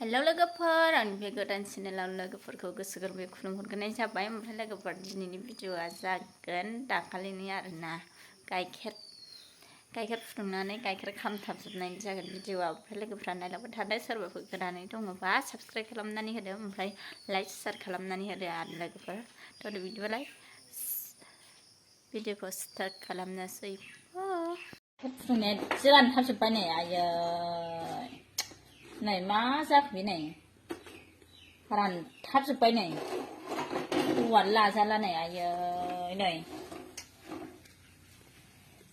Hello लोगोफोर आंनिफ्राय गोदान चेनेलाव लोगोफोरखौ गोसो गोरबोयै खुलुमहरग्रोनाय जाबाय। ओमफ्राय लोगोफोर दिनैनि भिडिअआ जागोन दाखालिनि आरोना गाइखेर फुदुंनानै गाइखेर खामथाबजोबनायनि जागोन भिडिअआ। ओमफ्राय लोगोफोरा नायलांबाय थादो, सोरबाफोर गोदानै दङबा साबस्क्राइब खालामनानै होदो, ओमफ्राय लाइक शेयार खालामनानै होदो आरो लोगोफोर। थ' बिदिबालाय भिडिअखौ स्टार्ट खालामनोसै। गाइखेर फुदुंनाया एसे रानथाबजोब्बाय नै, आयै नै मा जाखो बे नै रानथाबजोब्बाय नै, औवानो लाजाला नै, आयै नै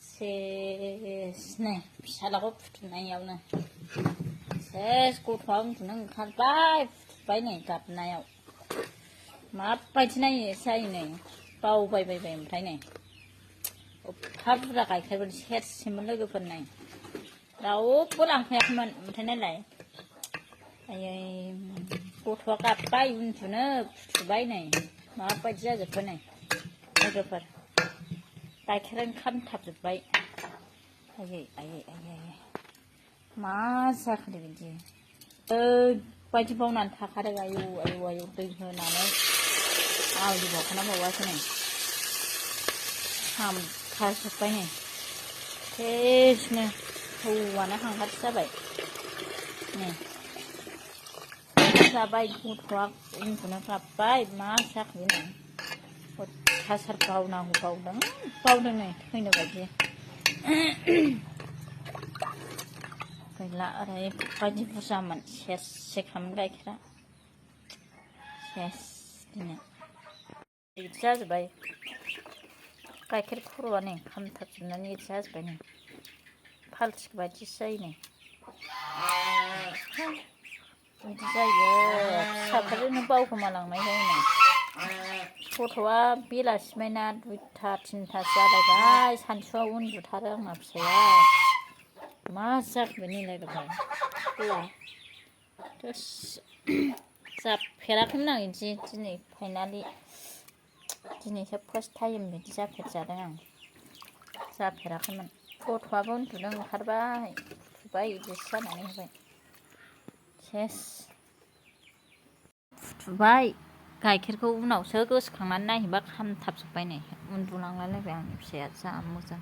सेस नै फिसालाखौ फुथुनायावनो सेस गथ'आ उन्दुनो ओंखारबाय, फुथुबाय नै गाबनायाव माबायदि नायो जायो नै, बावबायबायबाय ओमफ्राय नै एफा बुरजा गाइखेरबो सेरसेमोन लोगोफोर नै, रावबो लांफैयाखैमोन। ओमफ्राय नायलाय आयै गथ'आ गाबबाय उन्दुनो, फुथुबाय नै माबायदि जाजोबखो नै लोगोफोर, गाइखेरानो खामथाबजोब्बाय। आयै आयै आयै मा जाखो दे बिदि, ओरैबायदि बावनानै थाखादों, आयौ आयौ आयौ दै होनानै आलि बावखाना बावासै नै खामथाबजोब्बाय नै सेसनो, थौआनो हांगारसो जाबाय नै जाबाय। गथ'आ उन्दुनो गाबबाय, मा जाखो बे नै अयथासार बावदों नै थैनो बायदि गैला। ओरैबायदि बुरजामोन, सेरसेखामोन गाइखेरा, सेस दिनै बिदि जाजोब्बाय। गाइखेर खर'आ नै खामथाबजोबनानै बिदि जाजोब्बाय नै, फाल्थिख बायदिसो जायो नै, बिदि जायो फिसाफोरजोंनो बावगोमालांनाय जायो नै। गथ'आ बेलासिमायना 2टा 3टासो जालायबाय, सानसुआव उन्दुथारो आंना फिसाया, मा जाखो बे नै लोगोफोर, जाफेराखैमोन आं बिदि, दिनै फाइनालि दिनैसो फार्स्ट टाइम बिदि जाफेरजादों आं, जाफेराखैमोन। गथ'आबो उन्दुनो ओंखारबाय, फुथुबाय बिदिसो जानानै होबाय, सेस फुथुबाय गाइखेरखौ उनावसो गोसोखांनानै नायहैबा खामथाबजोब्बाय नै, उन्दुलांलायलायबाय आंनि फिसाया, जा मोजां।